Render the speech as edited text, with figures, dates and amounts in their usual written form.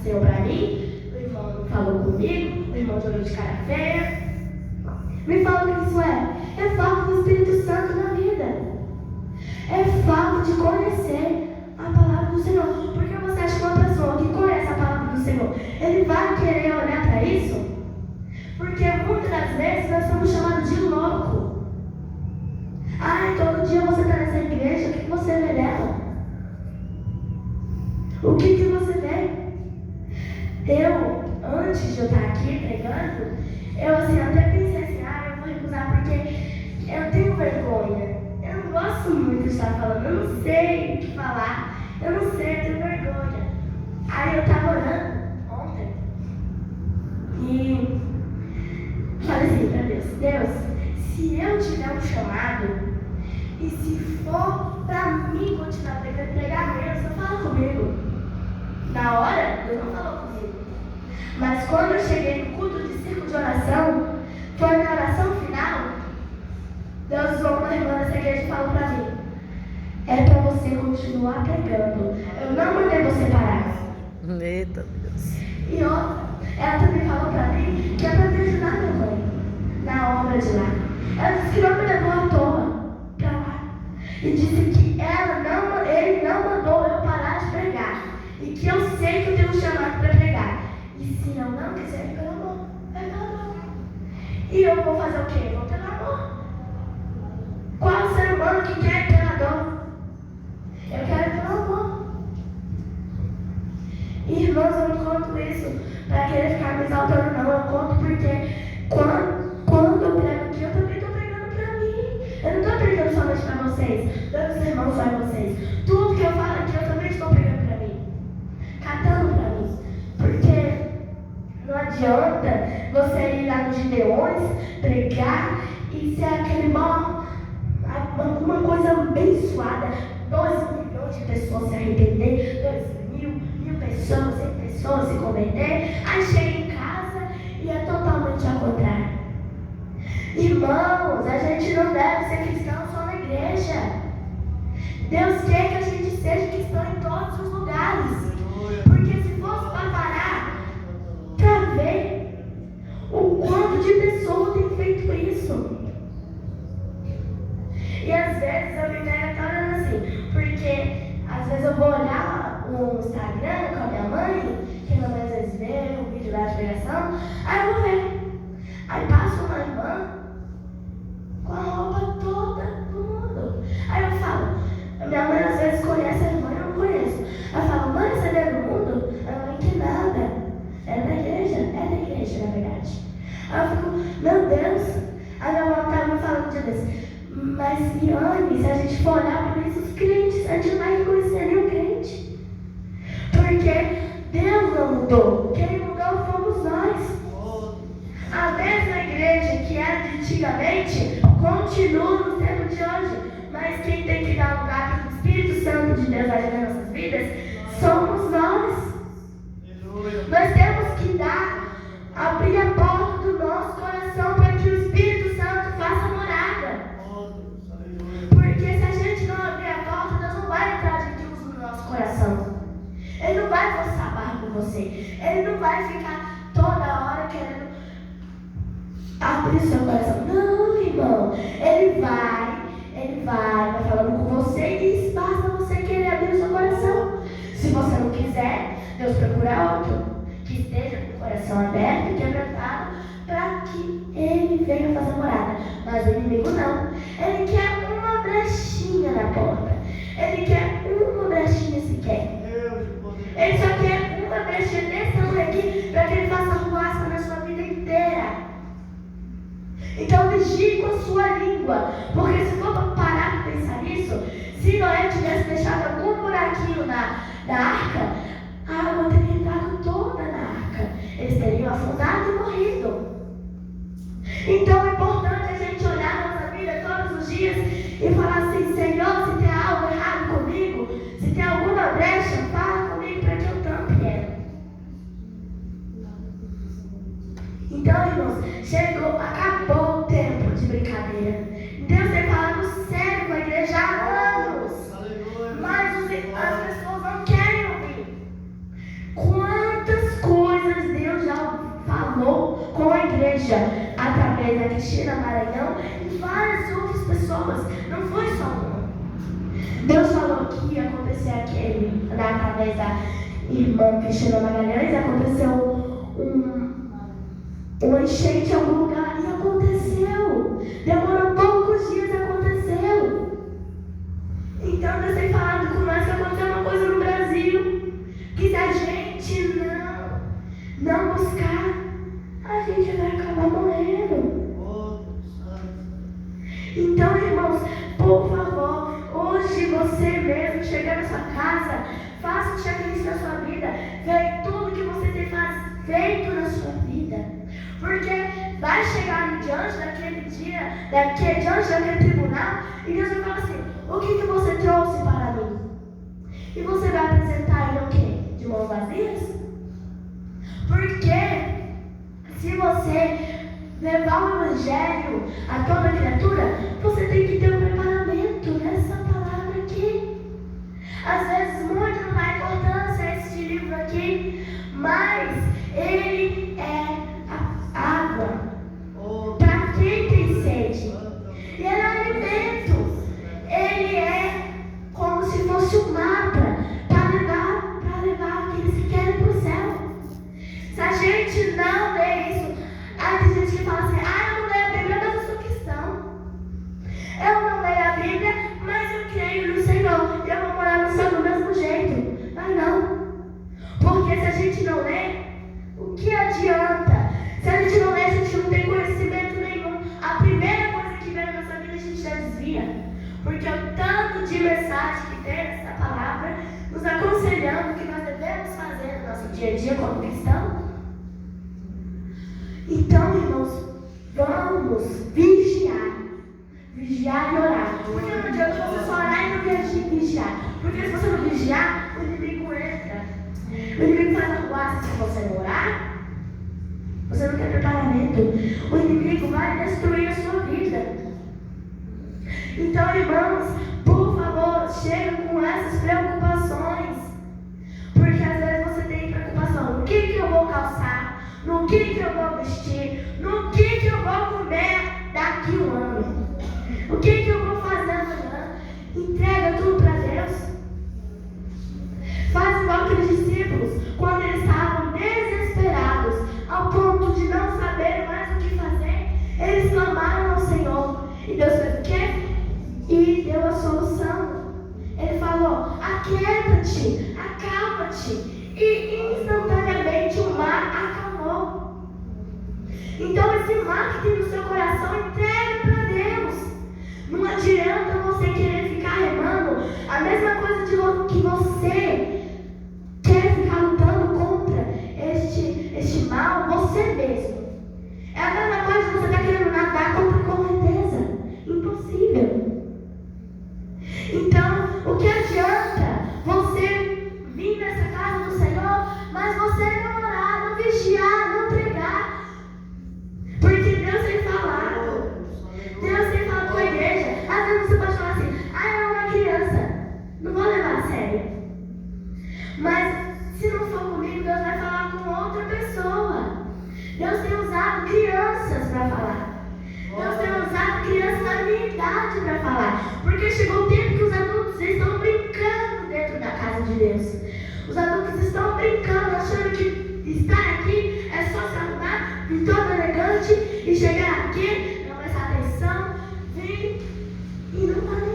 Senhor para mim, o irmão não falou comigo, o irmão jogou de cara feia. Me fala o que isso é. É falta do Espírito Santo na vida. É falta de conhecer a palavra do Senhor. Porque você acha que uma pessoa que conhece a palavra do Senhor, ele vai querer olhar para isso? Porque muitas das vezes nós somos chamados de louco. Ai, todo dia você está nessa igreja, o que você vê dela? O que você vê? Eu, antes de eu estar aqui pregando, eu assim, até pensei assim, eu vou recusar porque eu tenho vergonha. Eu não gosto muito de estar falando, eu não sei o que falar, eu não sei, eu tenho vergonha. Aí eu estava orando ontem e falei assim para Deus, se eu tiver um chamado e se for para mim continuar pregando, pregar mesmo, você fala comigo. Na hora, Deus não falou comigo. Mas quando eu cheguei no culto de círculo de oração, foi na oração final, Deus usou uma irmã dessa igreja e falou para mim, é para você continuar pregando. Eu não mandei você parar. Eita Deus. E outra, ela também falou para mim que é para me ajudar minha mãe na obra de lá. Ela disse que não me levou à toa para lá. E disse que ele não mandou eu parar de pregar. E que eu sei que eu tenho um chamado para pregar. E se eu não quiser, pelo amor, é pelo amor. E eu vou fazer o quê? Vou pelo amor. Qual ser humano que quer pela dor? Eu quero pelo amor. Irmãos, eu não conto isso para querer ficar me exaltando, não. Eu conto porque quando eu prego aqui, eu também estou pregando para mim. Eu não estou pregando somente para vocês, dando sermão só a vocês. Tudo que eu falo aqui, eu também estou pregando para mim. Catando para mim. Porque não adianta você ir lá nos Gideões, pregar e ser aquele uma coisa abençoada. 2 milhões de pessoas se arrepender, 2.000 pessoas, 100 pessoas se converter. Aí chega em casa e é totalmente ao contrário. Irmãos, a gente não deve ser cristão só na igreja. Deus quer que a gente seja cristão em todos os lugares. Porque se fosse para parar para ver o quanto de pessoas tem feito isso. E às vezes eu me pego falando assim, porque às vezes eu vou olhar o Instagram com a minha mãe, que minha mãe às vezes vê um vídeo lá de pregação, aí eu vou ver. Aí passa uma irmã com a roupa toda do mundo. Aí eu falo, minha mãe às vezes conhece a irmã, eu não conheço. Aí eu falo, mãe, você é do mundo? Ela não que nada. É da igreja? É da igreja, na verdade. Aí eu fico, meu Deus. Aí minha mãe estava me falando de Deus. Mas, Miane, se a gente for olhar por isso, os crentes, a gente não vai reconhecer nenhum crente. Porque Deus não mudou. Quem mudou fomos nós. A mesma igreja que era de antigamente, continua no tempo de hoje. Mas quem tem que dar lugar para o Espírito Santo de Deus agir nas nossas vidas, somos nós. Nós temos que abrir a porta do nosso coração para que o Espírito Santo faça morada. Porque se a gente não abrir a porta, Deus não vai entrar de Deus no nosso coração. Ele não vai forçar a barra com você. Ele não vai ficar toda hora querendo abrir o seu coração. Não, irmão. Ele vai falando com você e basta você querer abrir o seu coração. Se você não quiser, Deus procura outro que esteja com o coração aberto e quebrantado para que ele venha fazer morada. Mas o inimigo não. Ele quer uma brechinha na porta. Ele quer uma brechinha sequer. Ele só quer uma brechinha desse tamanho aqui para que ele faça arruaça na sua vida inteira. Então vigie com a sua língua. Porque se for para parar para pensar nisso, se Noé tivesse deixado algum buraquinho na arca, a água teria entrado toda na arca. Eles teriam afundado e morrido. Então é importante a gente olhar a nossa vida todos os dias e falar assim, Senhor, se tem algo errado comigo, se tem alguma brecha, fala comigo para que eu tampe ela. Então, irmãos, acabou o tempo de brincadeira. Deus tem falado sério com a igreja há anos. Mas as pessoas não querem ouvir. Quantas igreja através da Cristina Maranhão e várias outras pessoas. Não foi só uma. Deus falou que ia acontecer aquele, através da irmã Cristina Magalhães, aconteceu uma enchente em algum lugar e aconteceu. Demorou poucos dias e aconteceu. Então Deus tem falado com nós que aconteceu uma coisa no Brasil, que se a gente não buscar, a gente vai acabar morrendo. Então, irmãos, por favor, hoje você mesmo chegar na sua casa, faça um checklist na sua vida, veja tudo que você tem feito na sua vida, porque vai chegar diante daquele dia, diante daquele tribunal, e Deus vai falar assim: o que você trouxe para mim? E você vai apresentar ele o quê? De mãos vazias? Porque se você levar o evangelho a toda criatura, você tem que ter um preparamento nessa palavra aqui. Às vezes muito não dá importância a este livro aqui, mas ele é a água para quem tem sede. E ele é alimento. Ele é como se fosse um mapa para levar aqueles que querem para o céu. Se a gente não lê isso, tem gente que fala assim: eu não leio a Bíblia, mas eu sou cristão. Eu não leio a Bíblia, mas eu creio no Senhor. Eu vou morar no céu do mesmo jeito. Mas não. Porque se a gente não lê, o que adianta? Se a gente não lê, a gente não tem conhecimento nenhum. A primeira coisa que vem na nossa vida, a gente já desvia. Porque o tanto de mensagem que tem nessa palavra, nos aconselhando o que nós devemos fazer no nosso dia a dia como cristão. Então, irmãos, vamos vigiar. Vigiar e orar. Porque não adianta você só orar e não vigiar. Porque se você não vigiar, o inimigo entra. O inimigo faz arruaça se você não orar. Você não tem preparamento. O inimigo vai destruir a sua vida. Então, irmãos, por favor, chegue com essas preocupações. Porque às vezes você tem preocupação: no que eu vou calçar? No que eu vou vestir? No que eu vou comer daqui a um ano? O que eu vou fazer amanhã? Entrega tudo para Deus. Faz igual aqueles discípulos, quando eles estavam desesperados, ao ponto de não saber mais o que fazer, eles clamaram ao Senhor. E Deus fez o quê? E deu a solução. Ele falou: aquieta-te, acalma-te. E instantaneamente o mar acalmou. Então esse mar que tem no seu coração, entregue para Deus. Não adianta você querer ficar remando a mesma coisa que você quer ficar lutando contra este mal, você mesmo. É a mesma coisa que você está querendo nadar contra a correnteza. Impossível. Então, o que adianta você vir nessa casa do Senhor, mas você não orar, não vigiar, não pregar? Porque Deus tem falado. Deus tem falado com a igreja. Às vezes você pode falar assim: eu amo uma criança, não vou levar a sério. Mas se não for comigo, Deus vai falar com outra pessoa. Deus tem usado crianças para falar. Deus tem usado crianças da minha idade para falar. Porque chegou o tempo que os adultos estão brincando dentro da casa de Deus. Os adultos estão brincando, achando que estar aqui é só se arrumar, vir todo elegante e chegar aqui, não prestar atenção, vir e não fazer